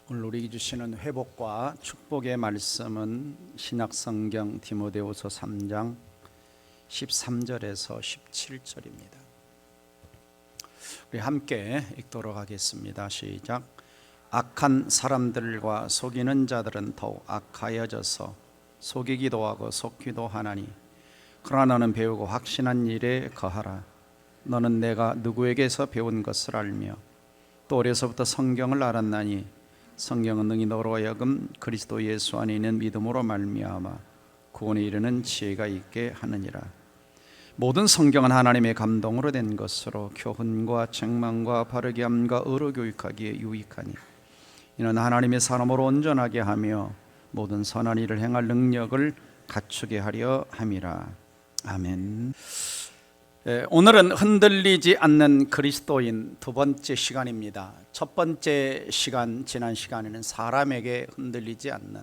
오늘 우리에게 주시는 회복과 축복의 말씀은 신약성경 디모데후서 3장 13절에서 17절입니다. 우리 함께 읽도록 하겠습니다. 시작. 악한 사람들과 속이는 자들은 더욱 악하여져서 속이기도 하고 속기도 하나니, 그러나 너는 배우고 확신한 일에 거하라. 너는 내가 누구에게서 배운 것을 알며 또 어려서부터 성경을 알았나니, 성경은 능히 너로 하여금 그리스도 예수 안에 있는 믿음으로 말미암아 구원에 이르는 지혜가 있게 하느니라. 모든 성경은 하나님의 감동으로 된 것으로 교훈과 책망과 바르게 함과 의로 교육하기에 유익하니, 이는 하나님의 사람으로 온전하게 하며 모든 선한 일을 행할 능력을 갖추게 하려 함이라. 아멘. 오늘은 흔들리지 않는 그리스도인 두 번째 시간입니다. 첫 번째 시간, 지난 시간에는 사람에게 흔들리지 않는,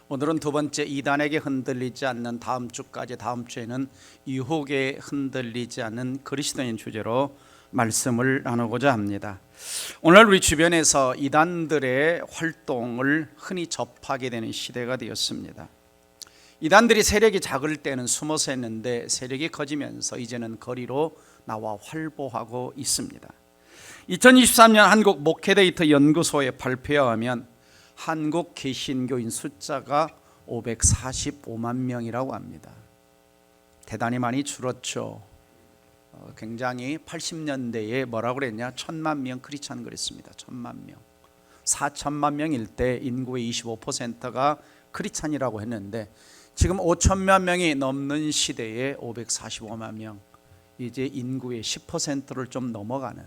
오늘은 두 번째 이단에게 흔들리지 않는, 다음 주까지, 다음 주에는 유혹에 흔들리지 않는 그리스도인 주제로 말씀을 나누고자 합니다. 오늘 우리 주변에서 이단들의 활동을 흔히 접하게 되는 시대가 되었습니다. 이단들이 세력이 작을 때는 숨어서 했는데 세력이 커지면서 이제는 거리로 나와 활보하고 있습니다. 2023년 한국 목회데이터 연구소의 발표에 의하면 한국 개신교인 숫자가 545만 명이라고 합니다. 대단히 많이 줄었죠. 굉장히 80년대에 뭐라고 그랬냐, 1000만 명 크리스찬 그랬습니다. 1000만 명. 4천만 명일 때 인구의 25%가 크리스찬이라고 했는데, 지금 5천만 명이 넘는 시대에 545만 명, 이제 인구의 10%를 좀 넘어가는,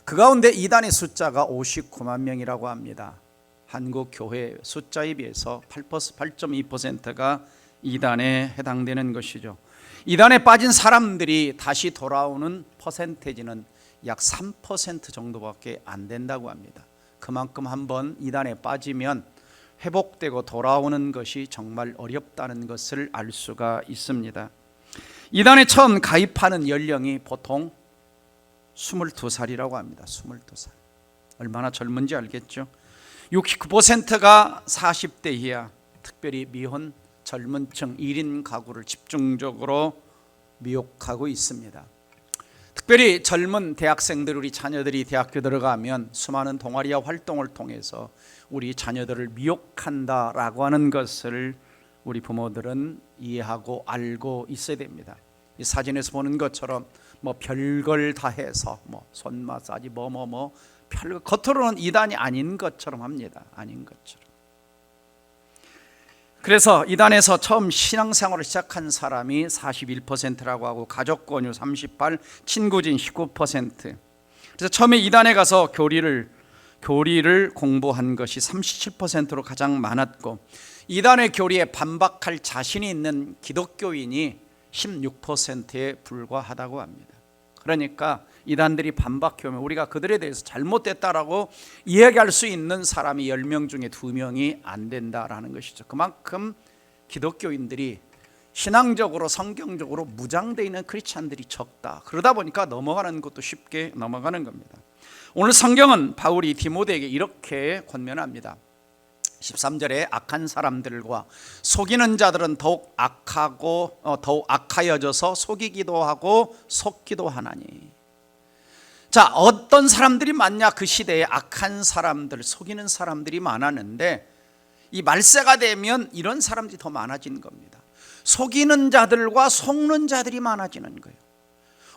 그 가운데 이단의 숫자가 59만 명이라고 합니다. 한국 교회 숫자에 비해서 8.2%가 이단에 해당되는 것이죠. 이단에 빠진 사람들이 다시 돌아오는 퍼센테이지는 약 3% 정도밖에 안 된다고 합니다. 그만큼 한번 이단에 빠지면 회복되고 돌아오는 것이 정말 어렵다는 것을 알 수가 있습니다. 이단에 처음 가입하는 연령이 보통 22살이라고 합니다. 22살. 얼마나 젊은지 알겠죠? 69%가 40대 이하, 특별히 미혼, 젊은 층, 1인 가구를 집중적으로 미혹하고 있습니다. 특별히 젊은 대학생들, 우리 자녀들이 대학교 들어가면 수많은 동아리와 활동을 통해서 우리 자녀들을 미혹한다라고 하는 것을 우리 부모들은 이해하고 알고 있어야 됩니다. 이 사진에서 보는 것처럼 뭐 별걸 다 해서 뭐 손 마사지 별거, 겉으로는 이단이 아닌 것처럼 합니다. 아닌 것처럼. 그래서 이단에서 처음 신앙생활을 시작한 사람이 41%라고 하고, 가족 권유 38%, 친구진 19%. 그래서 처음에 이단에 가서 교리를 공부한 것이 37%로 가장 많았고, 이단의 교리에 반박할 자신이 있는 기독교인이 16%에 불과하다고 합니다. 그러니까 이단들이 반박해오면 우리가 그들에 대해서 잘못됐다라고 이야기할 수 있는 사람이 10명 중에 2명이 안 된다라는 것이죠. 그만큼 기독교인들이 신앙적으로 성경적으로 무장되어 있는 크리스찬들이 적다. 그러다 보니까 넘어가는 것도 쉽게 넘어가는 겁니다. 오늘 성경은 바울이 디모데에게 이렇게 권면합니다. 13절에 악한 사람들과 속이는 자들은 더욱 악하여져서 속이기도 하고 속기도 하나니. 자, 어떤 사람들이 많냐? 그 시대에 악한 사람들, 속이는 사람들이 많았는데, 이 말세가 되면 이런 사람들이 더 많아지는 겁니다. 속이는 자들과 속는 자들이 많아지는 거예요.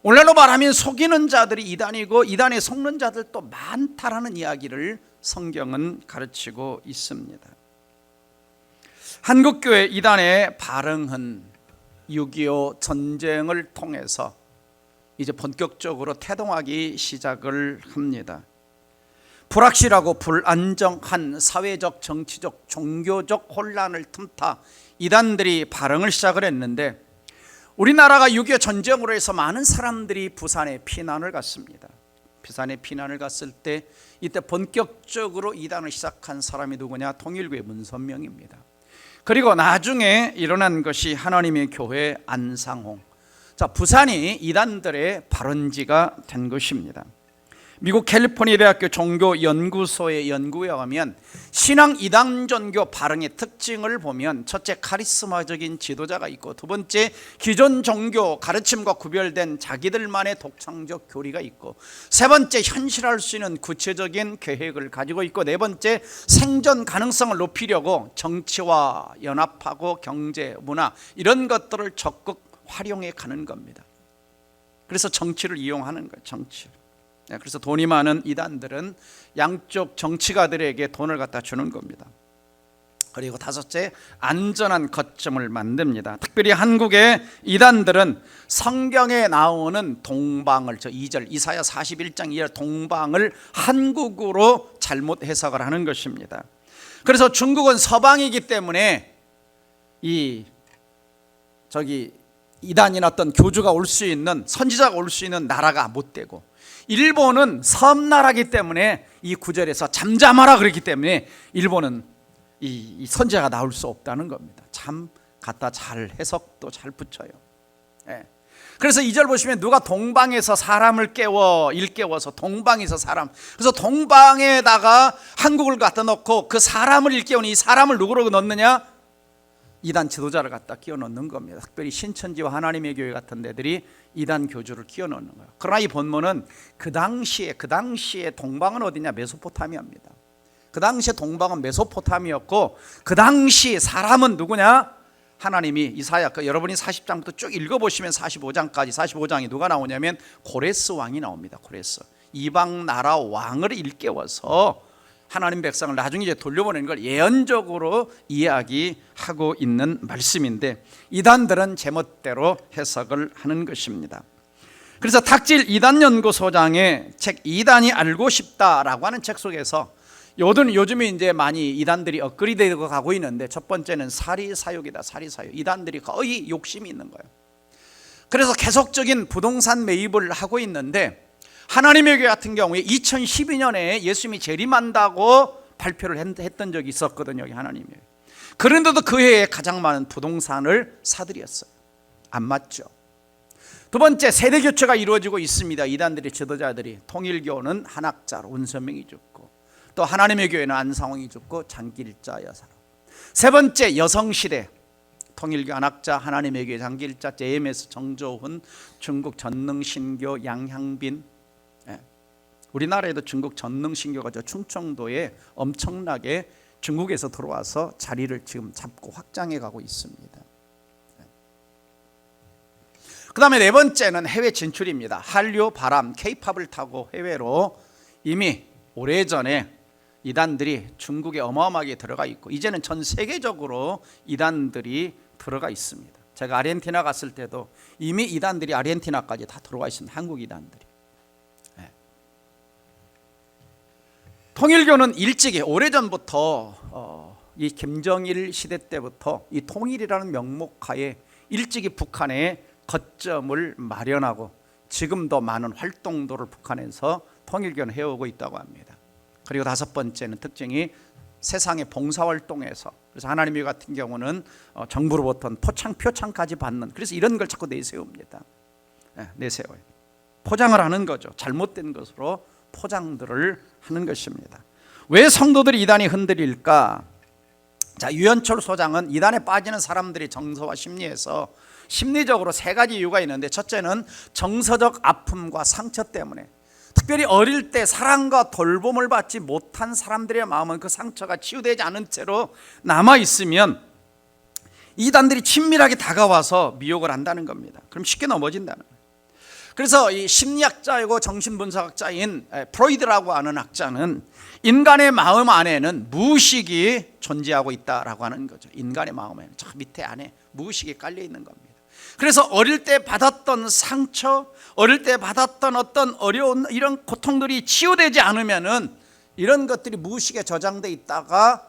오늘날로 말하면 속이는 자들이 이단이고, 이단에 속는 자들도 많다라는 이야기를 성경은 가르치고 있습니다. 한국교회 이단의 발흥은 6.25 전쟁을 통해서 이제 본격적으로 태동하기 시작을 합니다. 불확실하고 불안정한 사회적, 정치적, 종교적 혼란을 틈타 이단들이 발흥을 시작을 했는데, 우리나라가 6.25 전쟁으로 해서 많은 사람들이 부산에 피난을 갔습니다. 부산에 피난을 갔을 때 이때 본격적으로 이단을 시작한 사람이 누구냐? 통일교회 문선명입니다. 그리고 나중에 일어난 것이 하나님의 교회 안상홍. 자, 부산이 이단들의 발원지가 된 것입니다. 미국 캘리포니아 대학교 종교연구소의 연구에 의하면 신앙 이단 종교 발흥의 특징을 보면, 첫째, 카리스마적인 지도자가 있고, 두 번째, 기존 종교 가르침과 구별된 자기들만의 독창적 교리가 있고, 세 번째, 현실화할 수 있는 구체적인 계획을 가지고 있고, 네 번째, 생존 가능성을 높이려고 정치와 연합하고 경제, 문화 이런 것들을 적극 활용해 가는 겁니다. 그래서 정치를 이용하는 거예요. 정치. 그래서 돈이 많은 이단들은 양쪽 정치가들에게 돈을 갖다 주는 겁니다. 그리고 다섯째, 안전한 거점을 만듭니다. 특별히 한국의 이단들은 성경에 나오는 동방을, 저 2절 이사야 41장 2절 동방을 한국으로 잘못 해석을 하는 것입니다. 그래서 중국은 서방이기 때문에 이단이나 어떤 교주가 올 수 있는, 선지자가 올 수 있는 나라가 못 되고, 일본은 섬나라이기 때문에 이 구절에서 잠잠하라 그랬기 때문에 일본은 이 선지자가 나올 수 없다는 겁니다. 참 갖다 잘 해석도 잘 붙여요. 그래서 2절 보시면 누가 동방에서 사람을 일깨워서 동방에서 사람, 그래서 동방에다가 한국을 갖다 놓고 그 사람을 일깨우니, 이 사람을 누구로 넣느냐? 이단 지도자를 갖다 끼워 넣는 겁니다. 특별히 신천지와 하나님의 교회 같은 데들이 이단 교주를 끼워 넣는 거예요. 그러나 이 본문은 그 당시에 동방은 어디냐? 메소포타미아입니다. 그 당시에 동방은 메소포타미아였고, 그 당시 사람은 누구냐? 하나님이 이사야, 여러분이 40장부터 쭉 읽어보시면 45장까지, 45장이 누가 나오냐면 고레스 왕이 나옵니다. 고레스, 이방 나라 왕을 일깨워서 하나님 백성을 나중에 이제 돌려보내는 걸 예언적으로 이야기하고 있는 말씀인데, 이단들은 제멋대로 해석을 하는 것입니다. 그래서 탁질 이단연구소장의 책 이단이 알고 싶다라고 하는 책 속에서 요즘에 이제 많이 이단들이 업그레이드되고 가고 있는데, 첫 번째는 사리사욕이다. 사리사욕. 이단들이 거의 욕심이 있는 거예요. 그래서 계속적인 부동산 매입을 하고 있는데, 하나님의 교회 같은 경우에 2012년에 예수님이 재림한다고 발표를 했던 적이 있었거든요. 여기 하나님의 교회. 그런데도 그 해에 가장 많은 부동산을 사들였어요. 안 맞죠? 두 번째, 세대 교체가 이루어지고 있습니다. 이단들의 지도자들이, 통일교는 한학자로 운선명이 죽고, 또 하나님의 교회는 안상홍이 죽고 장길자 여사로. 세 번째, 여성시대, 통일교 한학자, 하나님의 교회 장길자, JMS 정조훈, 중국 전능신교 양향빈. 우리나라에도 중국 전능신교가 저 충청도에 엄청나게 중국에서 들어와서 자리를 지금 잡고 확장해 가고 있습니다. 그 다음에 네 번째는 해외 진출입니다. 한류, 바람, K-팝을 타고 해외로 이미 오래전에 이단들이 중국에 어마어마하게 들어가 있고, 이제는 전 세계적으로 이단들이 들어가 있습니다. 제가 아르헨티나 갔을 때도 이미 이단들이 아르헨티나까지 다 들어가 있습니다. 한국 이단들이. 통일교는 일찍이 오래전부터 이 김정일 시대 때부터 이 통일이라는 명목하에 일찍이 북한에 거점을 마련하고 지금도 많은 활동도를 북한에서 통일교는 해오고 있다고 합니다. 그리고 다섯 번째는 특징이 세상의 봉사활동에서, 그래서 하나님의 같은 경우는 정부로부터 표창까지 받는, 그래서 이런 걸 자꾸 내세웁니다. 내세워요. 포장을 하는 거죠. 잘못된 것으로 포장들을 하는 것입니다. 왜 성도들이 이단이 흔들릴까? 자, 유현철 소장은 이단에 빠지는 사람들이 정서와 심리에서 심리적으로 세 가지 이유가 있는데, 첫째는 정서적 아픔과 상처 때문에, 특별히 어릴 때 사랑과 돌봄을 받지 못한 사람들의 마음은 그 상처가 치유되지 않은 채로 남아있으면 이단들이 친밀하게 다가와서 미혹을 한다는 겁니다. 그럼 쉽게 넘어진다는 거예요. 그래서 이 심리학자이고 정신분석학자인 프로이드라고 하는 학자는 인간의 마음 안에는 무의식이 존재하고 있다라고 하는 거죠. 인간의 마음에는 저 밑에 안에 무의식이 깔려 있는 겁니다. 그래서 어릴 때 받았던 상처, 어릴 때 받았던 어떤 어려운 이런 고통들이 치유되지 않으면은 이런 것들이 무의식에 저장돼 있다가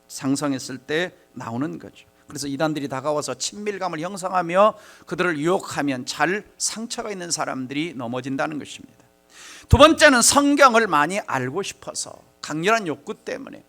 상성했을 때 나오는 거죠. 그래서 이단들이 다가와서 친밀감을 형성하며 그들을 유혹하면 잘 상처가 있는 사람들이 넘어진다는 것입니다. 두 번째는 성경을 많이 알고 싶어서, 강렬한 욕구 때문에.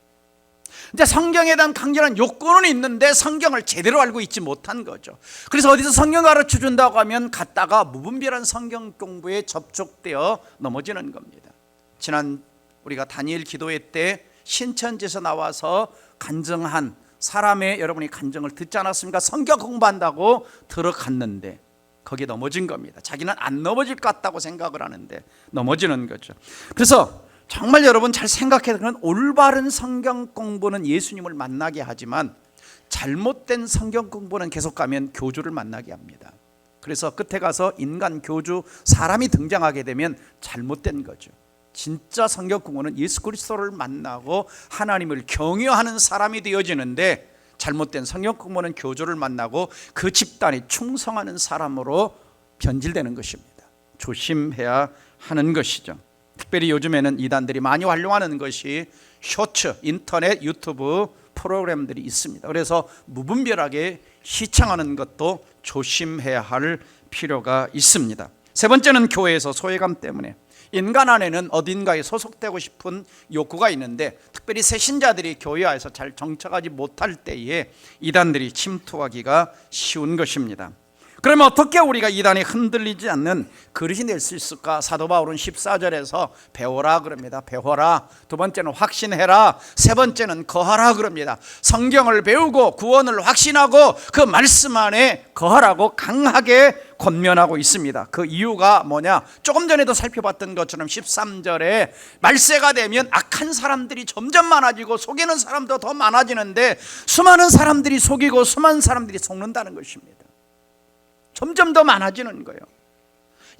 근데 성경에 대한 강렬한 욕구는 있는데 성경을 제대로 알고 있지 못한 거죠. 그래서 어디서 성경 가르쳐 준다고 하면 갔다가 무분별한 성경 공부에 접촉되어 넘어지는 겁니다. 지난 우리가 다니엘 기도회 때 신천지에서 나와서 간증한 사람의 여러분이 간증을 듣지 않았습니까? 성경 공부한다고 들어갔는데 거기에 넘어진 겁니다. 자기는 안 넘어질 것 같다고 생각을 하는데 넘어지는 거죠. 그래서 정말 여러분 잘 생각해야 되는, 올바른 성경 공부는 예수님을 만나게 하지만 잘못된 성경 공부는 계속 가면 교주를 만나게 합니다. 그래서 끝에 가서 인간 교주 사람이 등장하게 되면 잘못된 거죠. 진짜 성경 공부는 예수 그리스도를 만나고 하나님을 경외하는 사람이 되어지는데, 잘못된 성경 공부는 교주를 만나고 그 집단에 충성하는 사람으로 변질되는 것입니다. 조심해야 하는 것이죠. 특별히 요즘에는 이단들이 많이 활용하는 것이 쇼츠, 인터넷, 유튜브 프로그램들이 있습니다. 그래서 무분별하게 시청하는 것도 조심해야 할 필요가 있습니다. 세 번째는 교회에서 소외감 때문에 인간 안에는 어딘가에 소속되고 싶은 욕구가 있는데, 특별히 새신자들이 교회에서 잘 정착하지 못할 때에 이단들이 침투하기가 쉬운 것입니다. 그러면 어떻게 우리가 이단에 흔들리지 않는 그릇이 될 수 있을까? 사도 바울은 14절에서 배워라 그럽니다. 배워라. 두 번째는 확신해라. 세 번째는 거하라 그럽니다. 성경을 배우고 구원을 확신하고 그 말씀 안에 거하라고 강하게 권면하고 있습니다. 그 이유가 뭐냐? 조금 전에도 살펴봤던 것처럼 13절에 말세가 되면 악한 사람들이 점점 많아지고 속이는 사람도 더 많아지는데, 수많은 사람들이 속이고 수많은 사람들이 속는다는 것입니다. 점점 더 많아지는 거예요.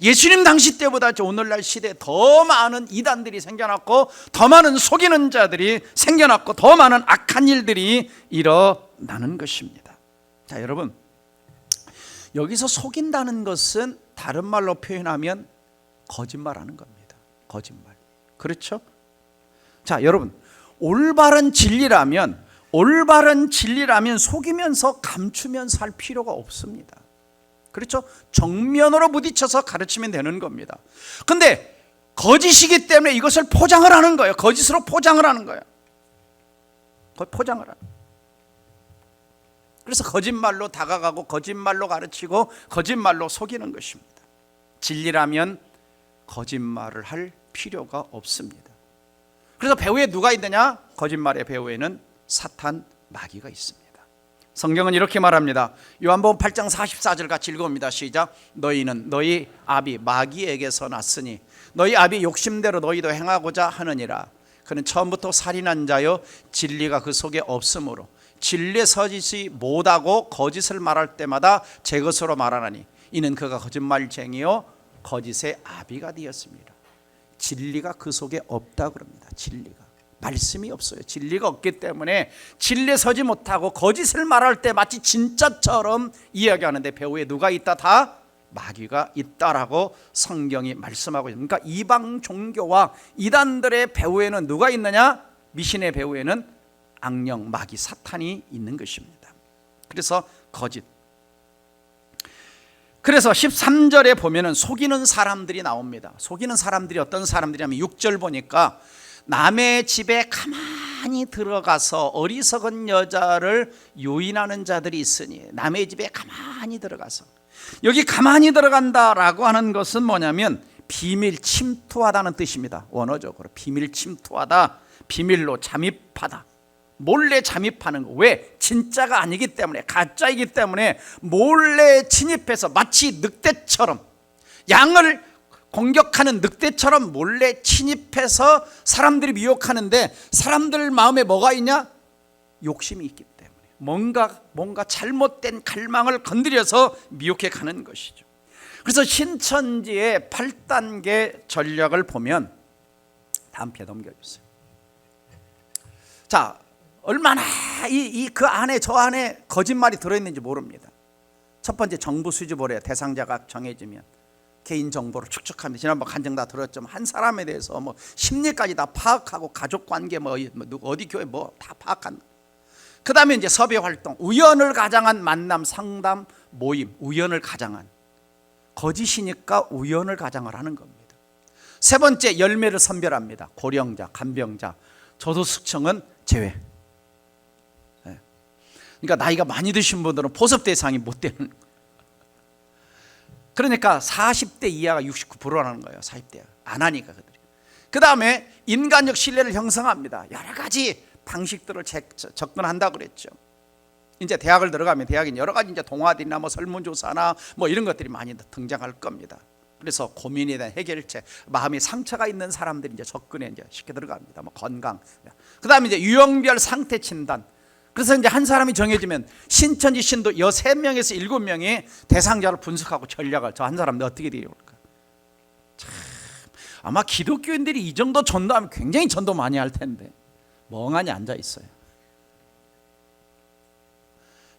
예수님 당시 때보다 오늘날 시대에 더 많은 이단들이 생겨났고, 더 많은 속이는 자들이 생겨났고, 더 많은 악한 일들이 일어나는 것입니다. 자, 여러분, 여기서 속인다는 것은 다른 말로 표현하면 거짓말하는 겁니다. 거짓말. 그렇죠? 자, 여러분, 올바른 진리라면 속이면서 감추면서 할 필요가 없습니다. 그렇죠? 정면으로 부딪혀서 가르치면 되는 겁니다. 근데 거짓이기 때문에 이것을 포장을 하는 거예요. 거짓으로 포장을 하는 거예요. 포장을 하는 거예요. 그래서 거짓말로 다가가고 거짓말로 가르치고 거짓말로 속이는 것입니다. 진리라면 거짓말을 할 필요가 없습니다. 그래서 배후에 누가 있느냐? 거짓말의 배후에는 사탄, 마귀가 있습니다. 성경은 이렇게 말합니다. 요한복음 8장 44절 같이 읽어봅니다. 시작. 너희는 너희 아비 마귀에게서 났으니 너희 아비 욕심대로 너희도 행하고자 하느니라. 그는 처음부터 살인한 자요 진리가 그 속에 없으므로 진리에 서지지 못하고 거짓을 말할 때마다 제 것으로 말하나니 이는 그가 거짓말쟁이요 거짓의 아비가 되었습니다. 진리가 그 속에 없다 그럽니다. 진리가, 말씀이 없어요. 진리가 없기 때문에 진리에 서지 못하고 거짓을 말할 때 마치 진짜처럼 이야기하는데 배후에 누가 있다? 다 마귀가 있다라고 성경이 말씀하고 있습니다. 그러니까 이방 종교와 이단들의 배후에는 누가 있느냐? 미신의 배후에는 악령, 마귀, 사탄이 있는 것입니다. 그래서 거짓. 그래서 13절에 보면은 속이는 사람들이 나옵니다. 속이는 사람들이 어떤 사람들이냐면 6절 보니까 남의 집에 가만히 들어가서 어리석은 여자를 유인하는 자들이 있으니, 남의 집에 가만히 들어가서, 여기 가만히 들어간다라고 하는 것은 뭐냐면 비밀 침투하다는 뜻입니다. 원어적으로 비밀 침투하다, 비밀로 잠입하다, 몰래 잠입하는 거. 왜? 진짜가 아니기 때문에, 가짜이기 때문에 몰래 침입해서 마치 늑대처럼, 양을 공격하는 늑대처럼 몰래 침입해서 사람들이 미혹하는데, 사람들 마음에 뭐가 있냐? 욕심이 있기 때문에 뭔가 잘못된 갈망을 건드려서 미혹해 가는 것이죠. 그래서 신천지의 8단계 전략을 보면, 다음 편 넘겨주세요. 자, 얼마나 그 안에, 저 안에 거짓말이 들어있는지 모릅니다. 첫 번째, 정보 수집을 해요. 대상자가 정해지면 개인 정보를 축적합니다. 지난번 간증 다 들었지만 한 사람에 대해서 뭐 심리까지 다 파악하고 가족 관계 누구 어디 교회 다 파악한다. 그 다음에 이제 섭외 활동, 우연을 가장한 만남, 상담, 모임, 우연을 가장한, 거짓이니까 우연을 가장을 하는 겁니다. 세 번째, 열매를 선별합니다. 고령자, 간병자, 저소득층은 제외. 그러니까 나이가 많이 드신 분들은 보섭 대상이 못 되는. 그러니까 40대 이하가 69%라는 거예요. 40대 안 하니까 그들이. 그 다음에 인간적 신뢰를 형성합니다. 여러 가지 방식들을 접근한다 그랬죠. 이제 대학을 들어가면 대학에 여러 가지 이제 동아리나 뭐 설문조사나 뭐 이런 것들이 많이 등장할 겁니다. 그래서 고민에 대한 해결책, 마음에 상처가 있는 사람들이 이제 접근에 이제 쉽게 들어갑니다. 뭐 건강, 그 다음에 이제 유형별 상태 진단. 그래서 이제 한 사람이 정해지면 신천지 신도 3명에서 7명이 대상자를 분석하고 전략을 저 한 사람 어떻게 되려올까. 참 아마 기독교인들이 이 정도 전도하면 굉장히 전도 많이 할 텐데 멍하니 앉아 있어요.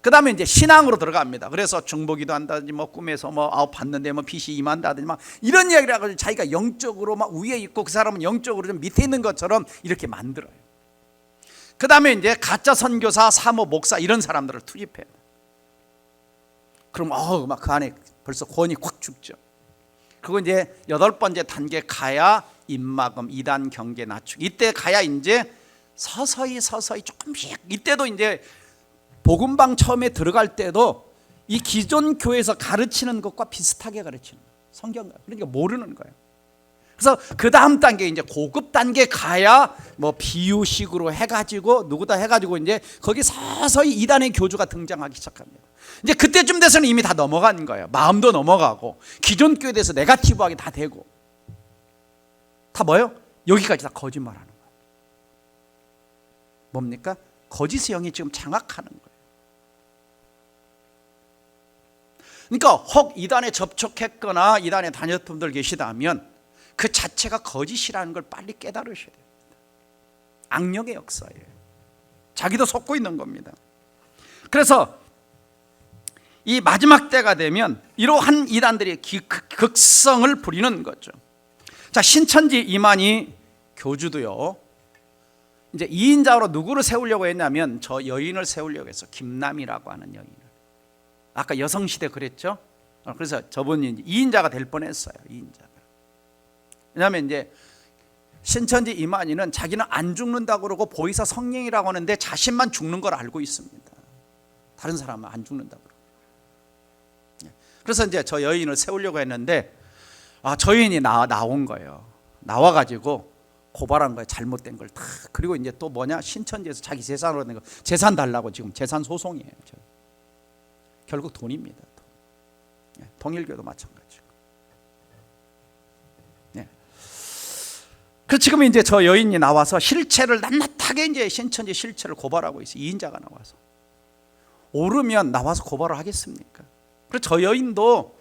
그 다음에 이제 신앙으로 들어갑니다. 그래서 중보기도 한다든지 뭐 꿈에서 뭐 아홉 봤는데 뭐 빛이 임한다든지 막 이런 이야기를 하고 자기가 영적으로 막 위에 있고 그 사람은 영적으로 좀 밑에 있는 것처럼 이렇게 만들어요. 그 다음에 이제 가짜 선교사, 사모, 목사 이런 사람들을 투입해요. 그럼 막 그 안에 벌써 권이 확 죽죠. 그리고 이제 8번째 단계 가야 입막음, 2단 경계 낮추기. 이때 가야 이제 서서히 조금씩, 이때도 이제 복음방 처음에 들어갈 때도 이 기존 교회에서 가르치는 것과 비슷하게 가르치는 거예요. 성경, 그러니까 모르는 거예요. 그래서 그 다음 단계 이제 고급 단계 가야 뭐 비유식으로 해가지고 누구다 해가지고 이제 거기 서서히 이단의 교주가 등장하기 시작합니다. 이제 그때쯤 돼서는 이미 다 넘어간 거예요. 마음도 넘어가고 기존 교회에 대해서 네거티브하게 다 되고 다 뭐예요? 여기까지 다 거짓말하는 거예요. 뭡니까? 거짓의 영이 지금 장악하는 거예요. 그러니까 혹 이단에 접촉했거나 이단에 다녔던 분들 계시다면 그 자체가 거짓이라는 걸 빨리 깨달으셔야 됩니다. 악령의 역사예요. 자기도 속고 있는 겁니다. 그래서 이 마지막 때가 되면 이러한 이단들이 극성을 부리는 거죠. 자, 신천지 이만희 교주도요, 이제 2인자로 누구를 세우려고 했냐면 저 여인을 세우려고 했어. 김남이라고 하는 여인을. 아까 여성시대 그랬죠. 그래서 저분이 2인자가 될 뻔했어요. 2인자가. 왜냐하면 이제 신천지 이만희는 자기는 안 죽는다고 그러고 보이사 성령이라고 하는데 자신만 죽는 걸 알고 있습니다. 다른 사람은 안 죽는다고 그러고. 그래서 이제 저 여인을 세우려고 했는데 저 여인이 나온 거예요. 나와가지고 고발한 거예요. 잘못된 걸 다. 그리고 이제 또 뭐냐, 신천지에서 자기 재산으로 낸 거 재산 달라고 지금 재산 소송이에요. 결국 돈입니다. 돈. 통일교도 마찬가지고. 그래서 지금 이제 저 여인이 나와서 실체를 낱낱하게 이제 신천지 실체를 고발하고 있어요. 2인자가 나와서. 오르면 나와서 고발을 하겠습니까? 그래서 저 여인도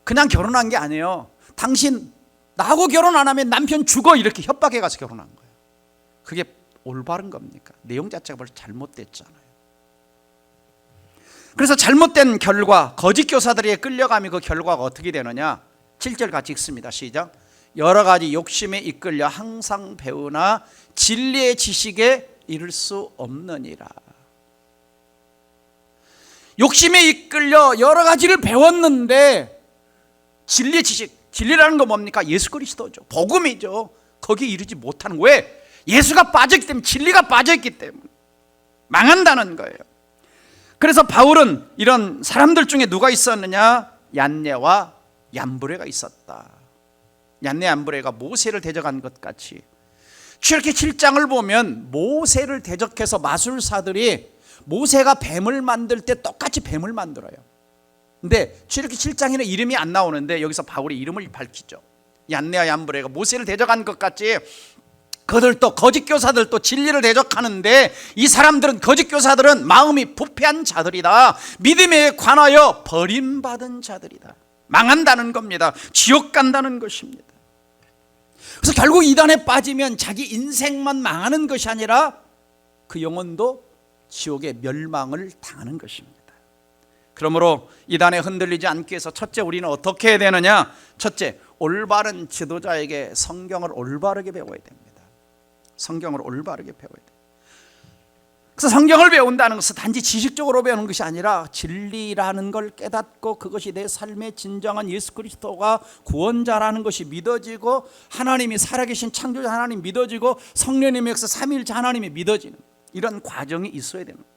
그냥 결혼한 게 아니에요. 당신 나하고 결혼 안 하면 남편 죽어, 이렇게 협박해 가서 결혼한 거예요. 그게 올바른 겁니까? 내용 자체가 벌써 잘못됐잖아요. 그래서 잘못된 결과, 거짓 교사들에게 끌려가면 그 결과가 어떻게 되느냐? 7절 같이 읽습니다. 시작. 여러 가지 욕심에 이끌려 항상 배우나 진리의 지식에 이를 수 없느니라. 욕심에 이끌려 여러 가지를 배웠는데 진리의 지식, 진리라는 건 뭡니까? 예수 그리스도죠. 복음이죠. 거기에 이르지 못하는 거예요. 왜? 예수가 빠졌기 때문에, 진리가 빠졌기 때문에 망한다는 거예요. 그래서 바울은 이런 사람들 중에 누가 있었느냐? 얀네와 얀브레가 있었다. 얀네 얀브레가 모세를 대적한 것 같이, 출애굽기 7장을 보면 모세를 대적해서 마술사들이 모세가 뱀을 만들 때 똑같이 뱀을 만들어요. 근데 출애굽기 7장에는 이름이 안 나오는데 여기서 바울이 이름을 밝히죠. 얀네와 얀브레가 모세를 대적한 것 같이 그들도 거짓 교사들도 진리를 대적하는데, 이 사람들은, 거짓 교사들은 마음이 부패한 자들이다. 믿음에 관하여 버림받은 자들이다. 망한다는 겁니다. 지옥 간다는 것입니다. 그래서 결국 이단에 빠지면 자기 인생만 망하는 것이 아니라 그 영혼도 지옥의 멸망을 당하는 것입니다. 그러므로 이단에 흔들리지 않기 위해서 첫째 우리는 어떻게 해야 되느냐? 첫째, 올바른 지도자에게 성경을 올바르게 배워야 됩니다. 성경을 올바르게 배워야 돼요. 그래서 성경을 배운다는 것은 단지 지식적으로 배우는 것이 아니라 진리라는 걸 깨닫고 그것이 내 삶의 진정한 예수 그리스도가 구원자라는 것이 믿어지고, 하나님이 살아계신 창조자 하나님 믿어지고, 성령님의 역사 삼위일체 하나님이 믿어지는 이런 과정이 있어야 되는 거예요.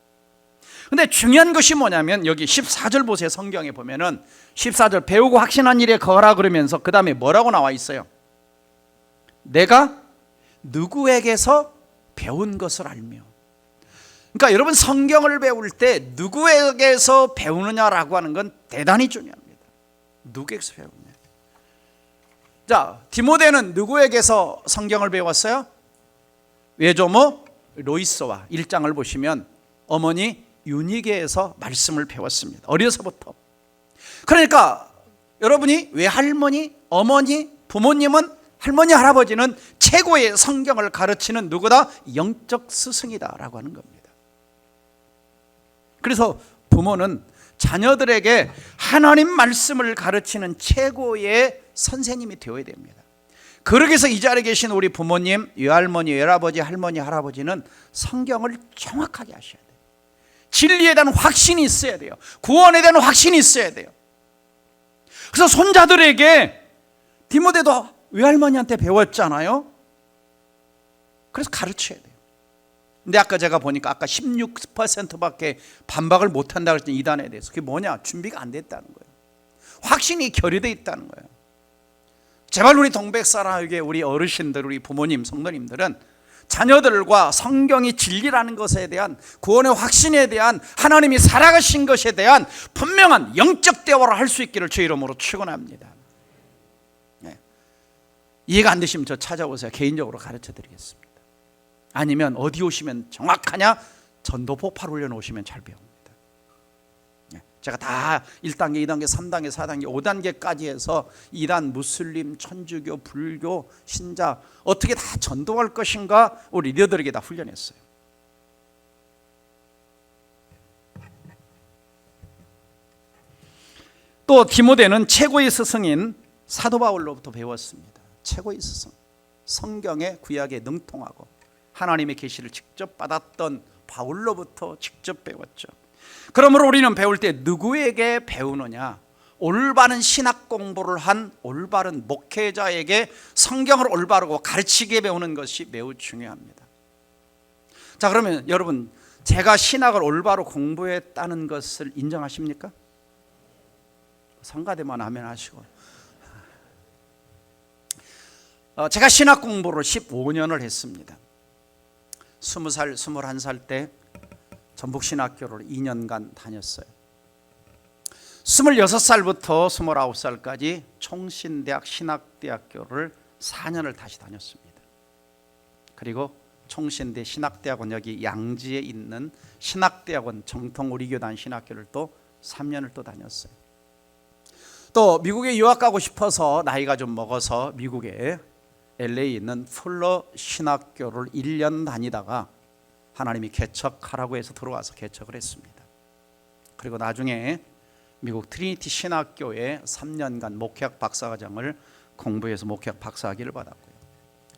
근데 중요한 것이 뭐냐면 여기 14절 보세요. 성경에 보면은 14절 배우고 확신한 일에 거하라 그러면서 그 다음에 뭐라고 나와 있어요? 내가 누구에게서 배운 것을 알며. 그러니까 여러분, 성경을 배울 때 누구에게서 배우느냐라고 하는 건 대단히 중요합니다. 누구에게서 배우느냐. 자, 디모데는 누구에게서 성경을 배웠어요? 외조모 로이스와 1장을 보시면 어머니 유니게에서 말씀을 배웠습니다. 어려서부터. 그러니까 여러분이 외할머니, 어머니, 부모님은, 할머니, 할아버지는 최고의 성경을 가르치는 누구다? 영적 스승이다라고 하는 겁니다. 그래서 부모는 자녀들에게 하나님 말씀을 가르치는 최고의 선생님이 되어야 됩니다. 그러기 위해서 이 자리에 계신 우리 부모님, 외할머니, 외할아버지, 할머니, 할아버지는 성경을 정확하게 하셔야 돼요. 진리에 대한 확신이 있어야 돼요. 구원에 대한 확신이 있어야 돼요. 그래서 손자들에게, 디모데도 외할머니한테 배웠잖아요. 그래서 가르쳐야 돼요. 근데 아까 제가 보니까 아까 16%밖에 반박을 못한다고 했더니 이단에 대해서 그게 뭐냐? 준비가 안 됐다는 거예요. 확신이 결여되어 있다는 거예요. 제발 우리 동백사랑에게 우리 어르신들, 우리 부모님, 성도님들은 자녀들과 성경이 진리라는 것에 대한, 구원의 확신에 대한, 하나님이 살아가신 것에 대한 분명한 영적 대화를 할 수 있기를 주 이름으로 축원합니다. 네. 이해가 안 되시면 저 찾아오세요. 개인적으로 가르쳐 드리겠습니다. 아니면 어디 오시면 정확하냐? 전도 폭발 훈련 오시면 잘 배웁니다. 제가 다 1단계, 2단계, 3단계, 4단계, 5단계까지 해서 이단, 무슬림, 천주교, 불교, 신자 어떻게 다 전도할 것인가 우리 리더들에게 다 훈련했어요. 또 디모데는 최고의 스승인 사도 바울로부터 배웠습니다. 최고의 스승, 성경의 구약에 능통하고 하나님의 계시를 직접 받았던 바울로부터 직접 배웠죠. 그러므로 우리는 배울 때 누구에게 배우느냐? 올바른 신학 공부를 한 올바른 목회자에게 성경을 올바르고 가르치게 배우는 것이 매우 중요합니다. 자, 그러면 여러분, 제가 신학을 올바로 공부했다는 것을 인정하십니까? 성가대만 하면 하시고. 제가 신학 공부를 15년을 했습니다. 20살, 21살 때 전북신학교를 2년간 다녔어요. 26살부터 29살까지 총신대학 신학대학교를 4년을 다시 다녔습니다. 그리고 총신대 신학대학원, 여기 양지에 있는 신학대학원 정통우리교단 신학교를 또 3년을 또 다녔어요. 또 미국에 유학 가고 싶어서 나이가 좀 먹어서 미국에 LA에 있는 풀러 신학교를 1년 다니다가 하나님이 개척하라고 해서 들어와서 개척을 했습니다. 그리고 나중에 미국 트리니티 신학교에 3년간 목회학 박사과정을 공부해서 목회학 박사학위를 받았고요.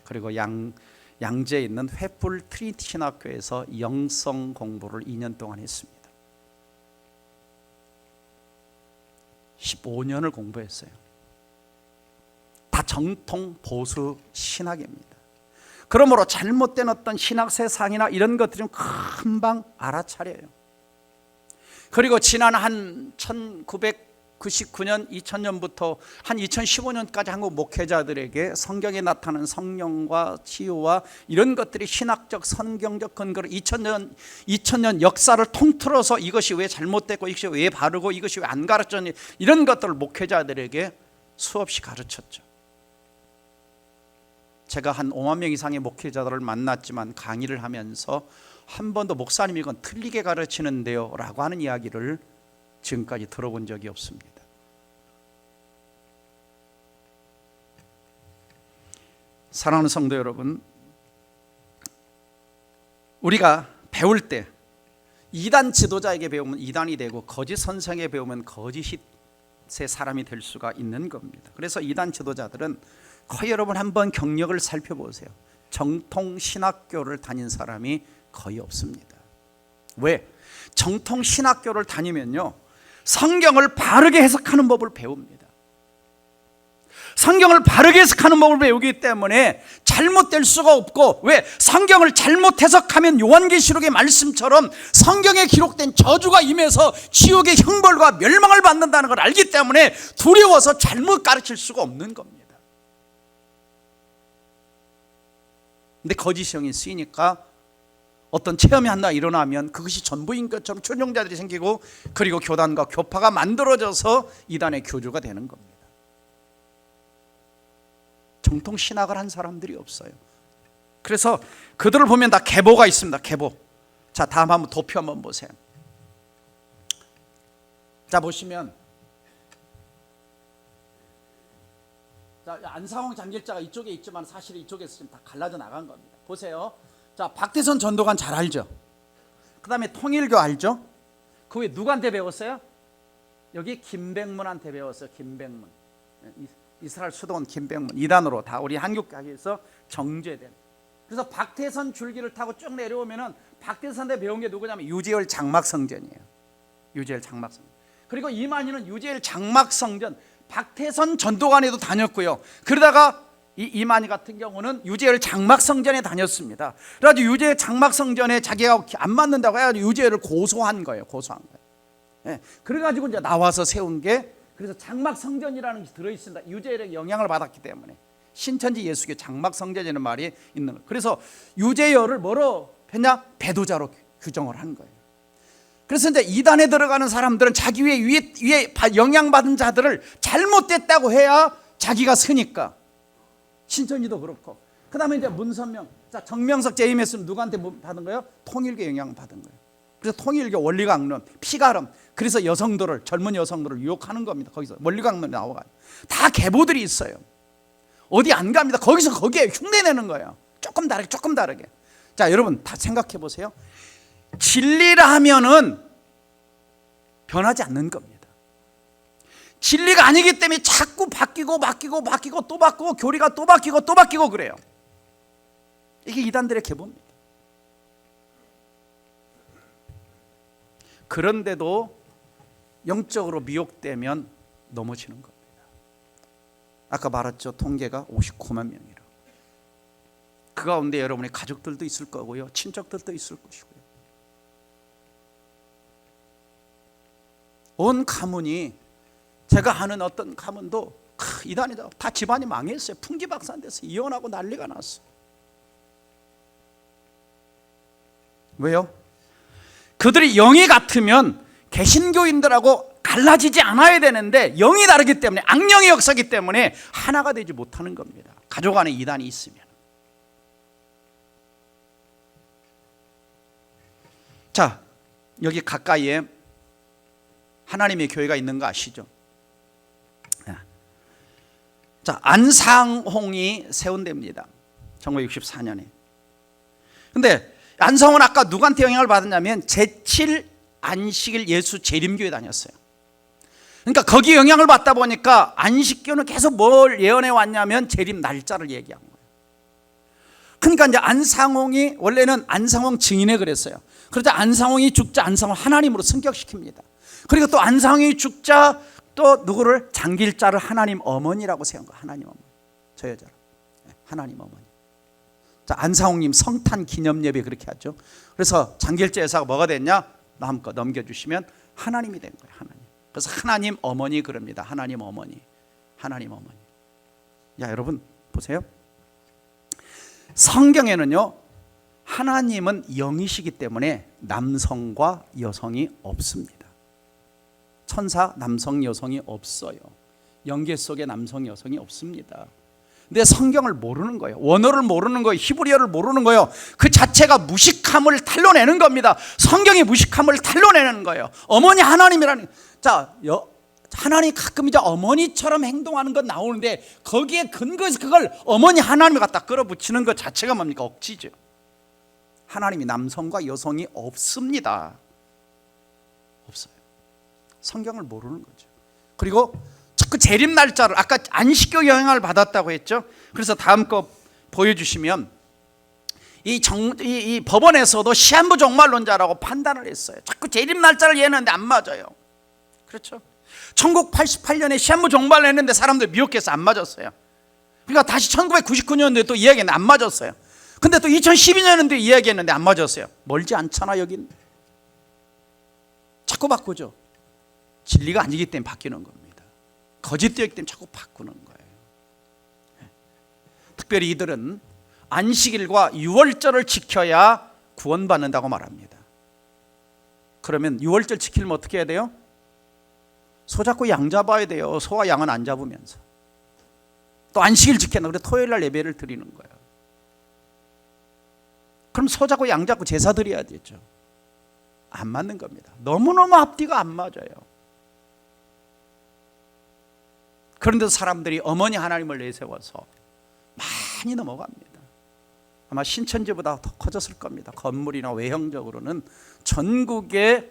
그리고 양재에 있는 횃불 트리니티 신학교에서 영성 공부를 2년 동안 했습니다. 15년을 공부했어요. 다 정통 보수 신학입니다. 그러므로 잘못된 어떤 신학 세상이나 이런 것들은 금방 알아차려요. 그리고 지난 한 1999년, 2000년부터 한 2015년까지 한국 목회자들에게 성경에 나타나는 성령과 치유와 이런 것들이 신학적, 성경적 근거를 2000년 역사를 통틀어서 이것이 왜 잘못됐고 이것이 왜 바르고 이것이 왜 안 가르쳤니, 이런 것들을 목회자들에게 수없이 가르쳤죠. 제가 한 5만 명 이상의 목회자들을 만났지만 강의를 하면서 한 번도 목사님이 이건 틀리게 가르치는데요 라고 하는 이야기를 지금까지 들어본 적이 없습니다. 사랑하는 성도 여러분, 우리가 배울 때 이단 지도자에게 배우면 이단이 되고 거짓 선생에게 배우면 거짓의 사람이 될 수가 있는 겁니다. 그래서 이단 지도자들은 거의 여러분 한번 경력을 살펴보세요. 정통 신학교를 다닌 사람이 거의 없습니다. 왜? 정통 신학교를 다니면요, 성경을 바르게 해석하는 법을 배웁니다. 성경을 바르게 해석하는 법을 배우기 때문에 잘못될 수가 없고, 왜? 성경을 잘못 해석하면 요한계시록의 말씀처럼 성경에 기록된 저주가 임해서 지옥의 형벌과 멸망을 받는다는 걸 알기 때문에 두려워서 잘못 가르칠 수가 없는 겁니다. 근데 거짓 영이 쓰이니까 어떤 체험이 하나 일어나면 그것이 전부인 것처럼 추종자들이 생기고, 그리고 교단과 교파가 만들어져서 이단의 교주가 되는 겁니다. 정통 신학을 한 사람들이 없어요. 그래서 그들을 보면 다 계보가 있습니다. 계보. 자, 다음 한번 도표 한번 보세요. 자, 보시면 자, 안상홍 장길자가 이쪽에 있지만 사실 이쪽에서 지금 다 갈라져 나간 겁니다. 보세요. 자, 박태선 전도관 잘 알죠? 그 다음에 통일교 알죠? 그 후에 누구한테 배웠어요? 여기 김백문한테 배웠어요. 김백문. 이스라엘 수도원 김백문. 이단으로 다 우리 한국학에서 정죄된. 그래서 박태선 줄기를 타고 쭉 내려오면은 박태선한테 배운 게 누구냐면 유재열 장막성전이에요. 유재열 장막성전. 그리고 이만희는 유재열 장막성전, 박태선 전도관에도 다녔고요. 그러다가 이만희 같은 경우는 유재열 장막성전에 다녔습니다. 그래가지고 유재열 장막성전에 자기가 안 맞는다고 해가지고 유재열을 고소한 거예요. 고소한 거예요. 예, 그래가지고 이제 나와서 세운 게, 그래서 장막성전이라는 것이 들어있습니다. 유재열의 영향을 받았기 때문에 신천지 예수교 장막성전이라는 말이 있는 거예요. 그래서 유재열을 뭐로 했냐? 배도자로 규정을 한 거예요. 그래서 이제 이단에 들어가는 사람들은 자기 위에 영향받은 자들을 잘못됐다고 해야 자기가 서니까. 신천지도 그렇고. 그 다음에 이제 문선명, 자, 정명석 JMS는 누구한테 받은 거예요? 통일교 영향을 받은 거예요. 그래서 통일교 원리강론, 피가름, 그래서 여성들을, 젊은 여성들을 유혹하는 겁니다. 거기서 원리강론이 나와가지고 다 계보들이 있어요. 어디 안 갑니다. 거기서 거기에 흉내내는 거예요. 조금 다르게. 자, 여러분 다 생각해 보세요. 진리라 하면은 변하지 않는 겁니다. 진리가 아니기 때문에 자꾸 바뀌고 또 바꾸고, 교리가 또 바뀌고 그래요. 이게 이단들의 계보입니다. 그런데도 영적으로 미혹되면 넘어지는 겁니다. 아까 말했죠. 통계가 59만 명이라고. 그 가운데 여러분의 가족들도 있을 거고요, 친척들도 있을 것이고요. 온 가문이, 제가 아는 어떤 가문도 이단이다, 다 집안이 망했어요. 풍지박산돼서 이혼하고 난리가 났어요. 왜요? 그들이 영이 같으면 개신교인들하고 갈라지지 않아야 되는데 영이 다르기 때문에, 악령의 역사기 때문에 하나가 되지 못하는 겁니다. 가족 안에 이단이 있으면. 자, 여기 가까이에 하나님의 교회가 있는 거 아시죠? 자, 안상홍이 세운 데입니다. 1964년에. 근데 안상홍은 아까 누구한테 영향을 받았냐면 제7 안식일 예수 재림교회 다녔어요. 그러니까 거기 영향을 받다 보니까 안식교는 계속 뭘 예언해 왔냐면 재림 날짜를 얘기한 거예요. 그러니까 이제 안상홍이, 원래는 안상홍 증인에 그랬어요. 그러자 안상홍이 죽자 안상홍을 하나님으로 승격시킵니다. 그리고 또 안상홍이 죽자 또 누구를? 장길자를 하나님 어머니라고 세운 거예요. 하나님 어머니. 저 여자를. 하나님 어머니. 자, 안상홍님 성탄 기념 예배 그렇게 하죠. 그래서 장길자 여사가 뭐가 됐냐? 다음 거 넘겨주시면 하나님이 된 거예요. 하나님. 그래서 하나님 어머니 그럽니다. 하나님 어머니. 하나님 어머니. 야, 여러분 보세요. 성경에는요, 하나님은 영이시기 때문에 남성과 여성이 없습니다. 천사 남성 여성이 없어요. 영계 속에 남성 여성이 없습니다. 근데 성경을 모르는 거예요. 원어를 모르는 거예요. 히브리어를 모르는 거예요. 그 자체가 무식함을 탄로내는 겁니다. 성경의 무식함을 탄로내는 거예요. 어머니 하나님이라는. 자, 하나님 가끔 이제 어머니처럼 행동하는 건 나오는데 거기에 근거해서 그걸 어머니 하나님을 갖다 끌어붙이는 것 자체가 뭡니까? 억지죠. 하나님이 남성과 여성이 없습니다. 없어요. 성경을 모르는 거죠. 그리고 자꾸 재림 날짜를, 아까 안식교 영향을 받았다고 했죠. 그래서 다음 거 보여주시면 이 법원에서도 시한부 종말론자라고 판단을 했어요. 자꾸 재림 날짜를 예언하는데 안 맞아요. 그렇죠? 1988년에 시한부 종말을 했는데 사람들 미혹해서 안 맞았어요. 그러니까 다시 1999년도에 또 이야기했는데 안 맞았어요. 근데 또 2012년도에 이야기했는데 안 맞았어요. 멀지 않잖아 여긴. 자꾸 바꾸죠. 진리가 아니기 때문에 바뀌는 겁니다. 거짓되기 때문에 자꾸 바꾸는 거예요. 특별히 이들은 안식일과 유월절을 지켜야 구원받는다고 말합니다. 그러면 유월절 지키려면 어떻게 해야 돼요? 소 잡고 양 잡아야 돼요. 소와 양은 안 잡으면서. 또 안식일 지켜야 그래 토요일 날 예배를 드리는 거예요. 그럼 소 잡고 양 잡고 제사 드려야 되죠. 안 맞는 겁니다. 너무너무 앞뒤가 안 맞아요. 그런데도 사람들이 어머니 하나님을 내세워서 많이 넘어갑니다. 아마 신천지보다 더 커졌을 겁니다. 건물이나 외형적으로는 전국의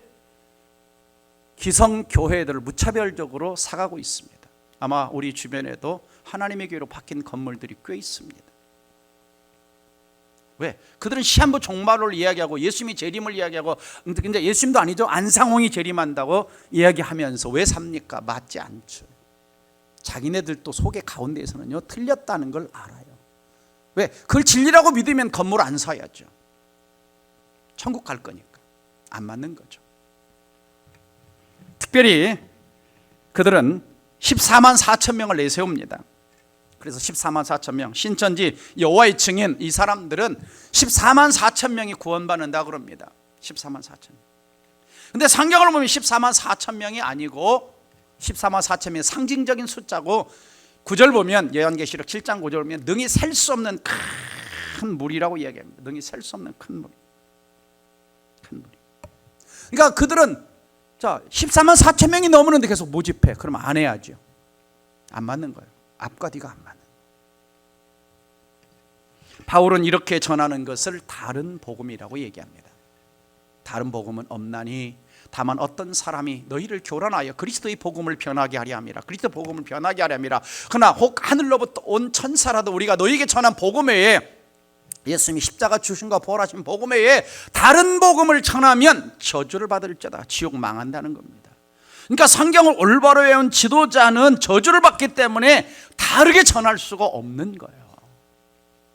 기성교회들을 무차별적으로 사가고 있습니다. 아마 우리 주변에도 하나님의 교회로 바뀐 건물들이 꽤 있습니다. 왜? 그들은 시한부 종말을 이야기하고 예수님이 재림을 이야기하고, 근데 예수님도 아니죠. 안상홍이 재림한다고 이야기하면서 왜 삽니까? 맞지 않죠. 자기네들도 속의 가운데에서는요 틀렸다는 걸 알아요. 왜? 그걸 진리라고 믿으면 건물 안 사야죠. 천국 갈 거니까. 안 맞는 거죠. 특별히 그들은 14만 4천 명을 내세웁니다. 그래서 14만 4천 명, 신천지 여호와의 증인 이 사람들은 14만 4천 명이 구원받는다 그럽니다. 14만 4천 명. 근데 성경을 보면 14만 4천 명이 아니고 14만 4천 명이 상징적인 숫자고, 9절 보면 요한계시록 7장 9절 보면 능히 셀 수 없는 큰 물이라고 이야기합니다. 능히 셀 수 없는 큰 물. 큰 물. 그러니까 그들은 자 14만 4천 명이 넘었는데 계속 모집해. 그러면 안 해야죠. 안 맞는 거예요. 앞과 뒤가 안 맞는. 바울은 이렇게 전하는 것을 다른 복음이라고 얘기합니다. 다른 복음은 없나니 다만 어떤 사람이 너희를 교란하여 그리스도의 복음을 변하게 하려 함이라. 그리스도 복음을 변하게 하려 함이라. 그러나 혹 하늘로부터 온 천사라도 우리가 너희에게 전한 복음 외에, 예수님이 십자가 주신과 부활하신 복음 외에 다른 복음을 전하면 저주를 받을지어다. 지옥 망한다는 겁니다. 그러니까 성경을 올바로 외운 지도자는 저주를 받기 때문에 다르게 전할 수가 없는 거예요.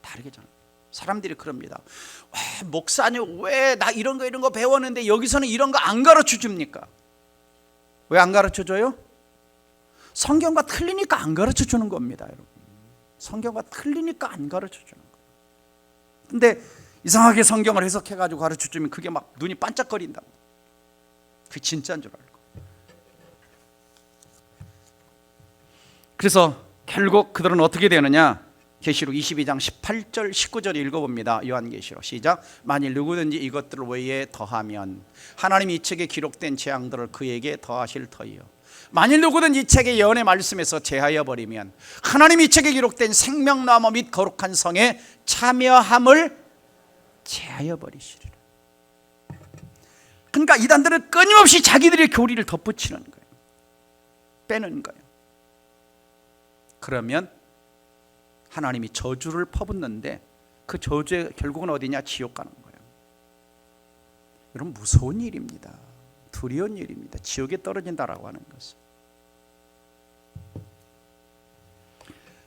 다르게 전할. 사람들이 그럽니다. 목사님 왜 나 이런 거 배웠는데 여기서는 이런 거 안 가르쳐 줍니까? 왜 안 가르쳐 줘요? 성경과 틀리니까 안 가르쳐 주는 겁니다, 여러분. 성경과 틀리니까 안 가르쳐 주는 거예요. 근데 이상하게 성경을 해석해 가지고 가르쳐 주면 그게 막 눈이 반짝거린다고. 그게 진짜인 줄 알고. 그래서 결국 그들은 어떻게 되느냐? 계시록 22장 18절 19절 읽어봅니다. 요한계시록 시작. 만일 누구든지 이것들을 외에 더하면 하나님이 이 책에 기록된 재앙들을 그에게 더하실 터이요. 만일 누구든지 이 책의 예언의 말씀에서 제하여 버리면 하나님이 이 책에 기록된 생명나무 및 거룩한 성에 참여함을 제하여 버리시리라. 그러니까 이단들은 끊임없이 자기들의 교리를 덧붙이는 거예요. 빼는 거예요. 그러면 하나님이 저주를 퍼붓는데 그 저주의 결국은 어디냐? 지옥 가는 거예요. 여러분 무서운 일입니다. 두려운 일입니다. 지옥에 떨어진다라고 하는 것은.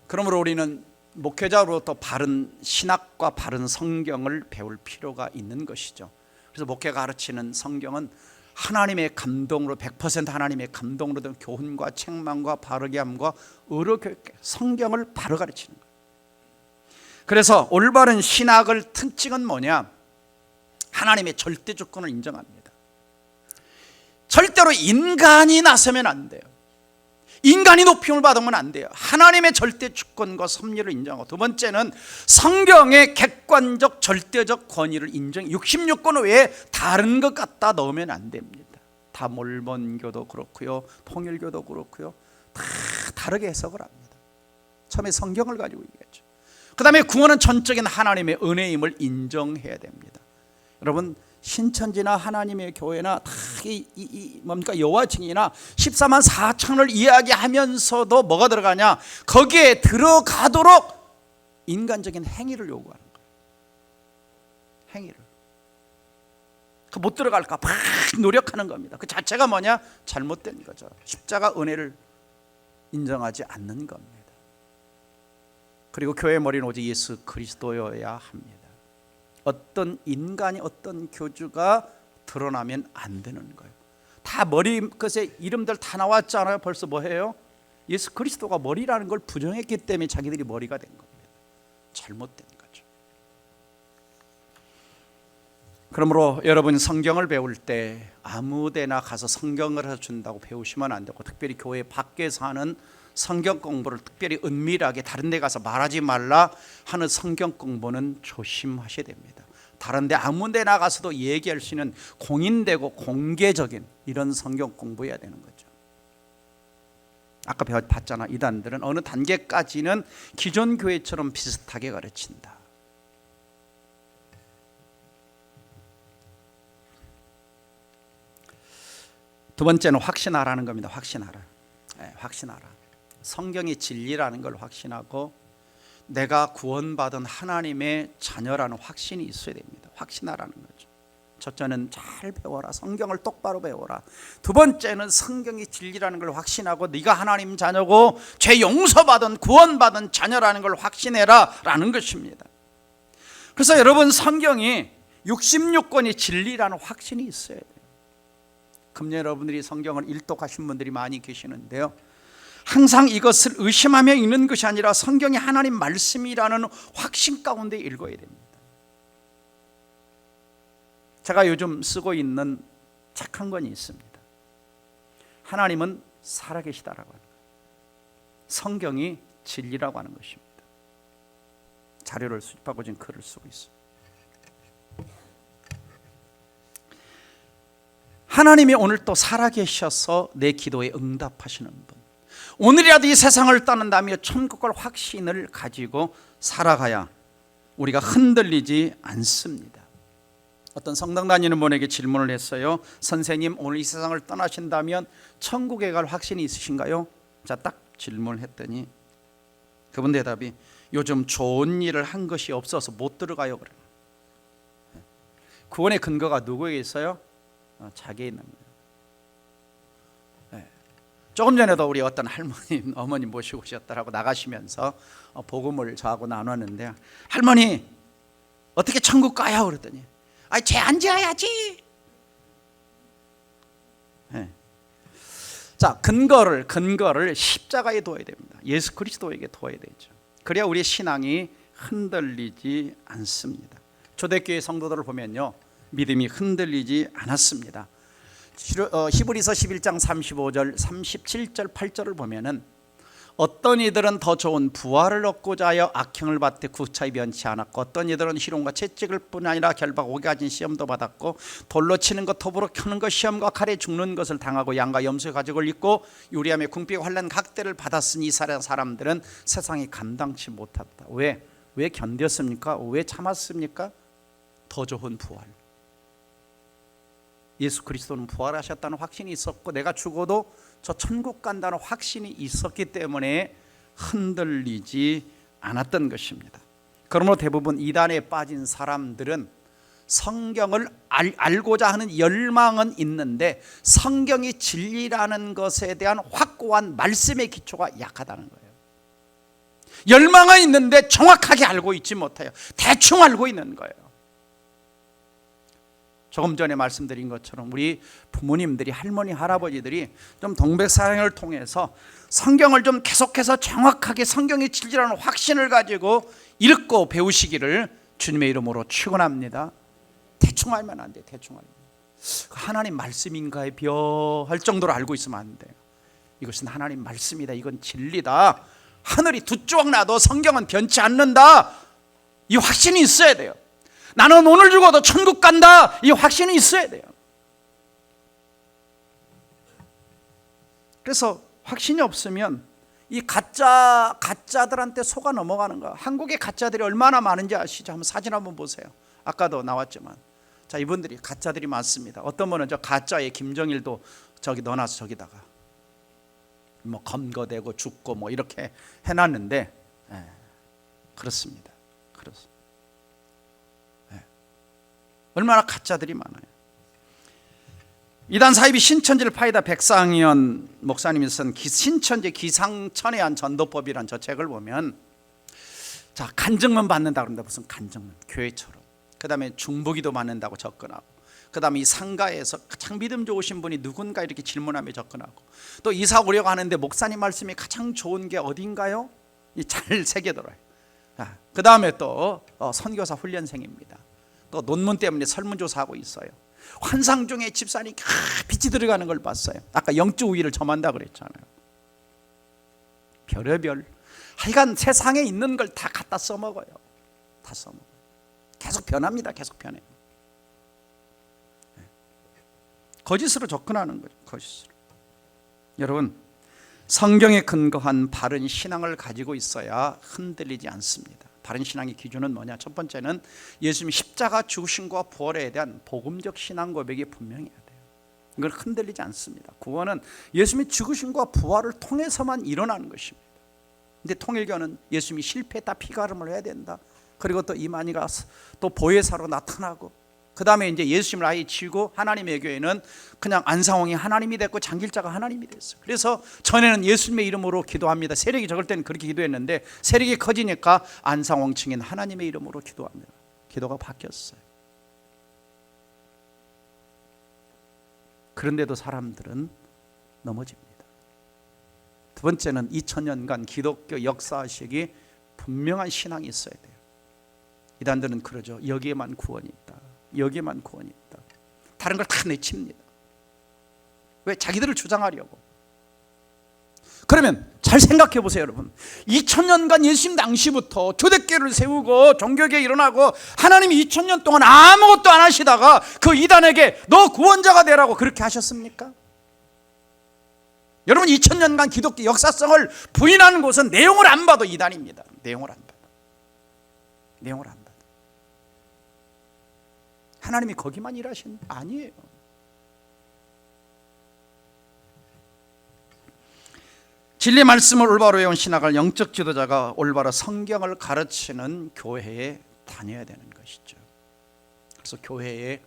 그러므로 우리는 목회자로부터 바른 신학과 바른 성경을 배울 필요가 있는 것이죠. 그래서 목회가 가르치는 성경은 하나님의 감동으로 100% 하나님의 감동으로 된 교훈과 책망과 바르게 함과 의로 교육, 성경을 바로 가르치는 거예요. 그래서 올바른 신학을 특징은 뭐냐? 하나님의 절대 주권을 인정합니다. 절대로 인간이 나서면 안 돼요. 인간이 높임을 받으면 안 돼요. 하나님의 절대 주권과 섭리를 인정하고, 두 번째는 성경의 객관적 절대적 권위를 인정. 66권 외에 다른 것 갖다 넣으면 안 됩니다. 다 몰몬교도 그렇고요, 통일교도 그렇고요, 다 다르게 해석을 합니다. 처음에 성경을 가지고 얘기했죠. 그 다음에 구원은 전적인 하나님의 은혜임을 인정해야 됩니다. 여러분 신천지나 하나님의 교회나 다 뭡니까? 여호와 증인이나 14만 4천을 이야기하면서도 뭐가 들어가냐? 거기에 들어가도록 인간적인 행위를 요구하는 거예요. 행위를. 그 못 들어갈까 막 노력하는 겁니다. 그 자체가 뭐냐? 잘못된 거죠. 십자가 은혜를 인정하지 않는 겁니다. 그리고 교회의 머리는 오직 예수 그리스도여야 합니다. 어떤 인간이 어떤 교주가 드러나면 안 되는 거예요. 다 머리 끝에 이름들 다 나왔잖아요. 벌써 뭐해요? 예수 그리스도가 머리라는 걸 부정했기 때문에 자기들이 머리가 된 겁니다. 잘못된 거죠. 그러므로 여러분 성경을 배울 때 아무데나 가서 성경을 해준다고 배우시면 안 되고, 특별히 교회 밖에서 하는 성경 공부를 특별히 은밀하게 다른 데 가서 말하지 말라 하는 성경 공부는 조심하셔야 됩니다. 다른 데 아무 데 나가서도 얘기할 수 있는 공인되고 공개적인 이런 성경 공부해야 되는 거죠. 아까 봤잖아. 이단들은 어느 단계까지는 기존 교회처럼 비슷하게 가르친다. 두 번째는 확신하라는 겁니다. 확신하라. 확신하라. 성경이 진리라는 걸 확신하고 내가 구원받은 하나님의 자녀라는 확신이 있어야 됩니다. 확신하라는 거죠. 첫째는 잘 배워라. 성경을 똑바로 배워라. 두 번째는 성경이 진리라는 걸 확신하고 네가 하나님 자녀고 죄 용서받은 구원받은 자녀라는 걸 확신해라 라는 것입니다. 그래서 여러분 성경이 66권이 진리라는 확신이 있어야 돼요. 금년 여러분들이 성경을 일독하신 분들이 많이 계시는데요, 항상 이것을 의심하며 읽는 것이 아니라 성경이 하나님 말씀이라는 확신 가운데 읽어야 됩니다. 제가 요즘 쓰고 있는 책 한 권이 있습니다. 하나님은 살아계시다라고 하는 거예요. 성경이 진리라고 하는 것입니다. 자료를 수집하고 지금 글을 쓰고 있습니다. 하나님이 오늘 또 살아계셔서 내 기도에 응답하시는 분, 오늘이라도 이 세상을 떠난다며 천국을 확신을 가지고 살아가야 우리가 흔들리지 않습니다. 어떤 성당 다니는 분에게 질문을 했어요. 선생님, 오늘 이 세상을 떠나신다면 천국에 갈 확신이 있으신가요? 자, 딱 질문을 했더니 그분 대답이 요즘 좋은 일을 한 것이 없어서 못 들어가요. 그래요. 구원의 근거가 누구에게 있어요? 자기에 있는 거예요. 조금 전에도 우리 어떤 할머니, 어머니 모시고 오셨다라고 나가시면서 복음을 저하고 나눴는데, 할머니 어떻게 천국 가요? 그랬더니 죄 안 지어야지. 자, 근거를 십자가에 둬야 됩니다. 예수 그리스도에게 둬야 되죠. 그래야 우리의 신앙이 흔들리지 않습니다. 초대교회 성도들을 보면요, 믿음이 흔들리지 않았습니다. 히브리서 11장 35절 37절 8절을 보면은 어떤 이들은 더 좋은 부활을 얻고자 하여 악행을 받되 구차히 변치 않았고, 어떤 이들은 희롱과 채찍을 뿐 아니라 결박 오게 가진 시험도 받았고, 돌로 치는 것, 톱으로 켜는 것, 시험과 칼에 죽는 것을 당하고, 양과 염소의 가죽을 입고 유리함에 궁핍과 환난 각대를 받았으니 이스라엘 사람들은 세상이 감당치 못했다. 왜 견뎠습니까? 왜 참았습니까? 더 좋은 부활. 예수 그리스도는 부활하셨다는 확신이 있었고, 내가 죽어도 저 천국 간다는 확신이 있었기 때문에 흔들리지 않았던 것입니다. 그러므로 대부분 이단에 빠진 사람들은 성경을 알고자 하는 열망은 있는데 성경이 진리라는 것에 대한 확고한 말씀의 기초가 약하다는 거예요. 열망은 있는데 정확하게 알고 있지 못해요. 대충 알고 있는 거예요. 조금 전에 말씀드린 것처럼 우리 부모님들이, 할머니, 할아버지들이 좀 동백사랑을 통해서 성경을 좀 계속해서 정확하게 성경의 진리라는 확신을 가지고 읽고 배우시기를 주님의 이름으로 축원합니다. 대충 알면 안 돼요. 대충 알면. 하나님 말씀인가에 비할 정도로 알고 있으면 안 돼요. 이것은 하나님 말씀이다. 이건 진리다. 하늘이 두 쪽 나도 성경은 변치 않는다. 이 확신이 있어야 돼요. 나는 오늘 죽어도 천국 간다. 이 확신이 있어야 돼요. 그래서 확신이 없으면 이 가짜들한테 속아 넘어가는 거야. 한국의 가짜들이 얼마나 많은지 아시죠? 한번 사진 한번 보세요. 아까도 나왔지만, 자, 이분들이 가짜들이 많습니다. 어떤 분은 저 가짜의 김정일도 저기 넣어놔서 저기다가 뭐 검거되고 죽고 뭐 이렇게 해놨는데, 그렇습니다. 그렇습니다. 얼마나 가짜들이 많아요. 이단 사이비 신천지를 파이다 백상현 목사님이 쓴 신천지 기상천외한 전도법이란 저 책을 보면, 자, 간증문 받는다 그럽니다. 무슨 간증문, 교회처럼. 그 다음에 중보기도 받는다고 접근하고, 그 다음에 이 상가에서 가장 믿음 좋으신 분이 누군가 이렇게 질문하며 접근하고, 또 이사 오려고 하는데 목사님 말씀이 가장 좋은 게 어딘가요? 잘 새겨들어요. 그 다음에 또 선교사 훈련생입니다. 또 논문 때문에 설문조사하고 있어요. 환상 중에 집사님이 빛이 들어가는 걸 봤어요. 아까 영적 우위를 점한다 그랬잖아요. 별의별 하여간 세상에 있는 걸 다 갖다 써먹어요. 다 써먹어요. 계속 변합니다. 계속 변해요. 거짓으로 접근하는 거죠. 거짓으로. 여러분, 성경에 근거한 바른 신앙을 가지고 있어야 흔들리지 않습니다. 바른 신앙의 기준은 뭐냐? 첫 번째는 예수님이 십자가 죽으심과 부활에 대한 복음적 신앙 고백이 분명해야 돼요. 이걸 흔들리지 않습니다. 구원은 예수님이 죽으심과 부활을 통해서만 일어나는 것입니다. 근데 통일교는 예수님이 실패했다, 피가름을 해야 된다. 그리고 또 이만희가 또 보혜사로 나타나고, 그 다음에 이제 예수님을 아예 치고 하나님의 교회는 그냥 안상홍이 하나님이 됐고 장길자가 하나님이 됐어요. 그래서 전에는 예수님의 이름으로 기도합니다. 세력이 적을 때는 그렇게 기도했는데 세력이 커지니까 안상홍 증인 하나님의 이름으로 기도합니다. 기도가 바뀌었어요. 그런데도 사람들은 넘어집니다. 두 번째는 2000년간 기독교 역사식이 분명한 신앙이 있어야 돼요. 이단들은 그러죠. 여기에만 구원이 있다. 여기에만 구원이 있다. 다른 걸 다 내칩니다. 왜? 자기들을 주장하려고. 그러면 잘 생각해 보세요, 여러분. 2000년간 예수님 당시부터 초대교회를 세우고 종교개혁이 일어나고 하나님이 2000년 동안 아무것도 안 하시다가 그 이단에게 너 구원자가 되라고 그렇게 하셨습니까? 여러분, 2000년간 기독교 역사성을 부인하는 곳은 내용을 안 봐도 이단입니다. 내용을 안 봐도. 내용을 안 봐도. 하나님이 거기만 일하신 아니에요. 진리 말씀을 올바로 외운 신학을 영적 지도자가 올바로 성경을 가르치는 교회에 다녀야 되는 것이죠. 그래서 교회에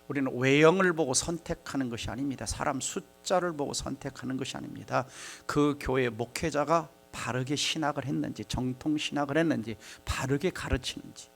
우리는 외형을 보고 선택하는 것이 아닙니다. 사람 숫자를 보고 선택하는 것이 아닙니다. 그 교회 목회자가 바르게 신학을 했는지, 정통 신학을 했는지, 바르게 가르치는지.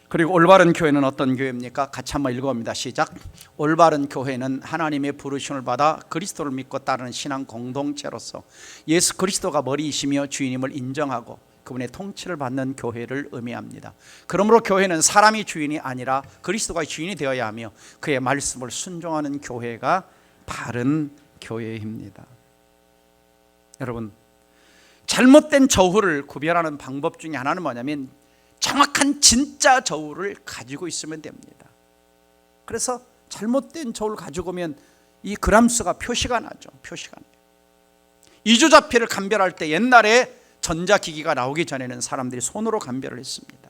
그리고 올바른 교회는 어떤 교회입니까? 같이 한번 읽어봅니다. 시작. 올바른 교회는 하나님의 부르심을 받아 그리스도를 믿고 따르는 신앙 공동체로서 예수 그리스도가 머리이시며 주인임을 인정하고 그분의 통치를 받는 교회를 의미합니다. 그러므로 교회는 사람이 주인이 아니라 그리스도가 주인이 되어야 하며 그의 말씀을 순종하는 교회가 바른 교회입니다. 여러분, 잘못된 저울을 구별하는 방법 중에 하나는 뭐냐면 정확한 진짜 저울을 가지고 있으면 됩니다. 그래서 잘못된 저울 가지고 오면 이 그람수가 표시가 나죠. 표시가 나요. 이주자표를 감별할 때 옛날에 전자기기가 나오기 전에는 사람들이 손으로 감별을 했습니다.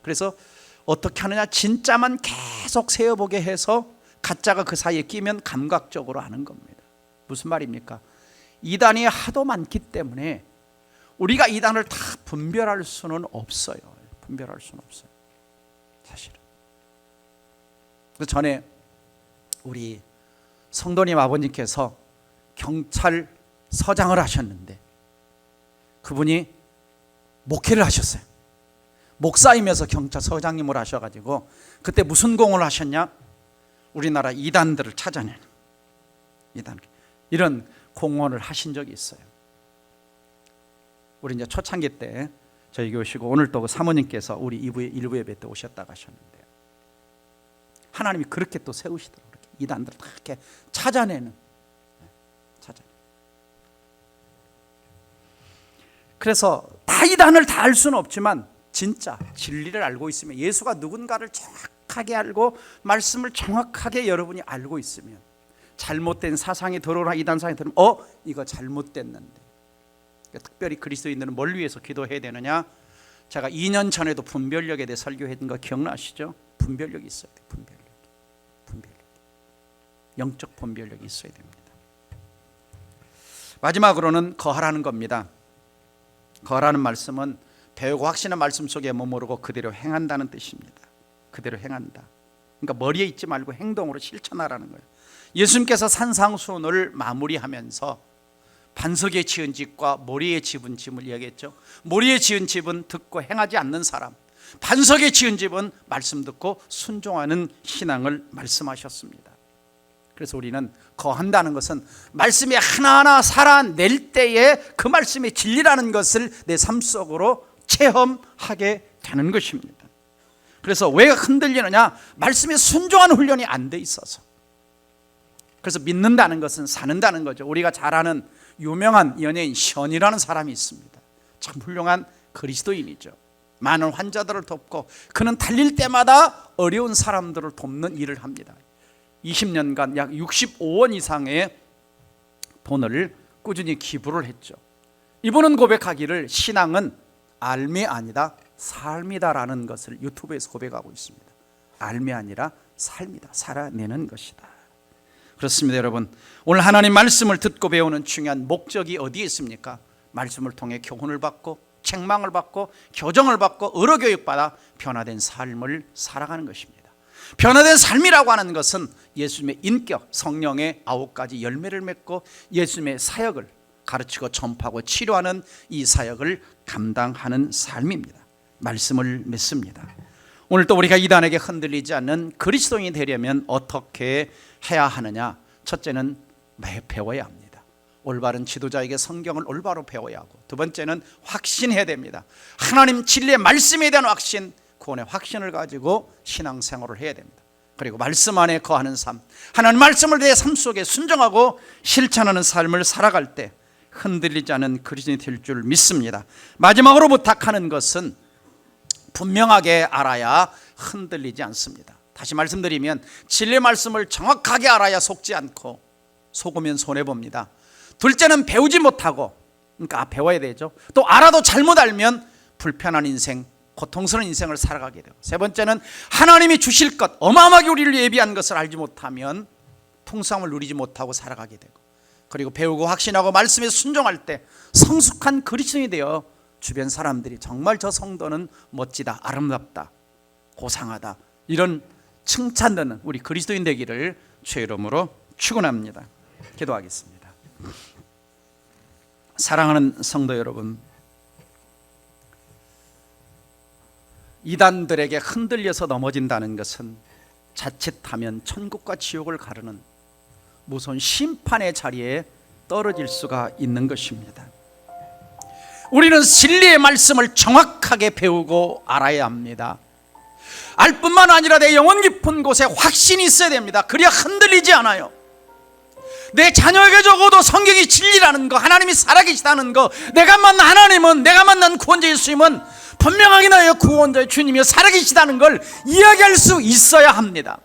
그래서 어떻게 하느냐? 진짜만 계속 세어보게 해서 가짜가 그 사이에 끼면 감각적으로 아는 겁니다. 무슨 말입니까? 이단이 하도 많기 때문에 우리가 이단을 다 분별할 수는 없어요. 분별할 수는 없어요. 사실은. 그 전에 우리 성도님 아버님께서 경찰서장을 하셨는데 그분이 목회를 하셨어요. 목사이면서 경찰서장님을 하셔가지고 그때 무슨 공을 하셨냐? 우리나라 이단들을 찾아내는 이단, 이런 공헌을 하신 적이 있어요. 우리 이제 초창기 때 저희 교회 오시고 오늘 또 사모님께서 우리 일부 예배 때 오셨다고 하셨는데요. 하나님이 그렇게 또 세우시더라고요. 이단들을 다 이렇게 찾아내는. 그래서 다 이단을 다 알 수는 없지만 진짜 진리를 알고 있으면, 예수가 누군가를 정확하게 알고 말씀을 정확하게 여러분이 알고 있으면, 잘못된 사상이 들어오나 이단 사상이 들으면 이거 잘못됐는데, 특별히 그리스도인들은 뭘 위해서 기도해야 되느냐? 제가 2년 전에도 분별력에 대해 설교했던 거 기억나시죠? 분별력이 있어야 돼요. 분별력. 영적 분별력이 있어야 됩니다. 마지막으로는 거하라는 겁니다. 거하라는 말씀은 배우고 확신의 말씀 속에 머무르고 그대로 행한다는 뜻입니다. 그대로 행한다. 그러니까 머리에 있지 말고 행동으로 실천하라는 거예요. 예수님께서 산상수훈을 마무리하면서 반석에 지은 집과 모리에 지은 집을 이야기했죠. 모리에 지은 집은 듣고 행하지 않는 사람, 반석에 지은 집은 말씀 듣고 순종하는 신앙을 말씀하셨습니다. 그래서 우리는 거한다는 것은 말씀이 하나하나 살아낼 때에 그 말씀의 진리라는 것을 내 삶 속으로 체험하게 되는 것입니다. 그래서 왜 흔들리느냐? 말씀에 순종한 훈련이 안 돼 있어서. 그래서 믿는다는 것은 사는다는 거죠. 우리가 잘 아는 유명한 연예인 션이라는 사람이 있습니다. 참 훌륭한 그리스도인이죠. 많은 환자들을 돕고 그는 달릴 때마다 어려운 사람들을 돕는 일을 합니다. 20년간 약 65원 이상의 돈을 꾸준히 기부를 했죠. 이분은 고백하기를 신앙은 알미 아니다 삶이다라는 것을 유튜브에서 고백하고 있습니다. 알미 아니라 삶이다, 살아내는 것이다. 그렇습니다. 여러분, 오늘 하나님 말씀을 듣고 배우는 중요한 목적이 어디에 있습니까? 말씀을 통해 교훈을 받고 책망을 받고 교정을 받고 의로교육받아 변화된 삶을 살아가는 것입니다. 변화된 삶이라고 하는 것은 예수님의 인격, 성령의 9가지 열매를 맺고 예수님의 사역을 가르치고 전파하고 치료하는 이 사역을 감당하는 삶입니다. 말씀을 맺습니다. 오늘 또 우리가 이단에게 흔들리지 않는 그리스도인이 되려면 어떻게 해야 하느냐? 첫째는 배워야 합니다. 올바른 지도자에게 성경을 올바로 배워야 하고, 두 번째는 확신해야 됩니다. 하나님 진리의 말씀에 대한 확신, 구원의 확신을 가지고 신앙생활을 해야 됩니다. 그리고 말씀 안에 거하는 삶, 하나님 말씀을 내 삶 속에 순종하고 실천하는 삶을 살아갈 때 흔들리지 않은 그리스도인이 될 줄 믿습니다. 마지막으로 부탁하는 것은 분명하게 알아야 흔들리지 않습니다. 다시 말씀드리면 진리의 말씀을 정확하게 알아야 속지 않고 속으면 손해봅니다. 둘째는 배우지 못하고, 그러니까 배워야 되죠. 또 알아도 잘못 알면 불편한 인생, 고통스러운 인생을 살아가게 되고, 세 번째는 하나님이 주실 것, 어마어마하게 우리를 예비한 것을 알지 못하면 통상을 누리지 못하고 살아가게 되고, 그리고 배우고 확신하고 말씀에 순종할 때 성숙한 그리스도인이 되어 주변 사람들이 정말 저 성도는 멋지다, 아름답다, 고상하다, 이런 칭찬 듣는 우리 그리스도인 되기를 주의 이름으로 축원합니다. 기도하겠습니다. 사랑하는 성도 여러분, 이단들에게 흔들려서 넘어진다는 것은 자칫하면 천국과 지옥을 가르는 무서운 심판의 자리에 떨어질 수가 있는 것입니다. 우리는 진리의 말씀을 정확하게 배우고 알아야 합니다. 알 뿐만 아니라 내 영혼 깊은 곳에 확신이 있어야 됩니다. 그래야 흔들리지 않아요. 내 자녀에게 적어도 성경이 진리라는 거, 하나님이 살아계시다는 거, 내가 만난 하나님은, 내가 만난 구원자 예수님은 분명하게 나의 구원자의 주님이여 살아계시다는 걸 이야기할 수 있어야 합니다.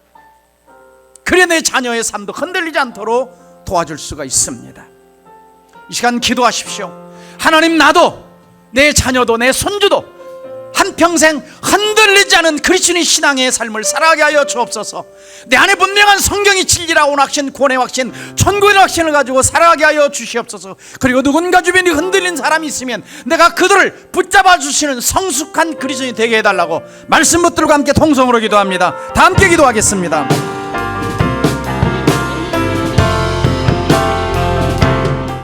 그래 내 자녀의 삶도 흔들리지 않도록 도와줄 수가 있습니다. 이 시간 기도하십시오. 하나님, 나도 내 자녀도 내 손주도 한평생 흔들리지 않은 그리스도인 신앙의 삶을 살아가게 하여 주옵소서. 내 안에 분명한 성경이 진리라고 하는 확신, 구원의 확신, 천국의 확신을 가지고 살아가게 하여 주시옵소서. 그리고 누군가 주변에 흔들린 사람이 있으면 내가 그들을 붙잡아 주시는 성숙한 그리스도인이 되게 해달라고 말씀 붙들고 함께 통성으로 기도합니다. 다 함께 기도하겠습니다.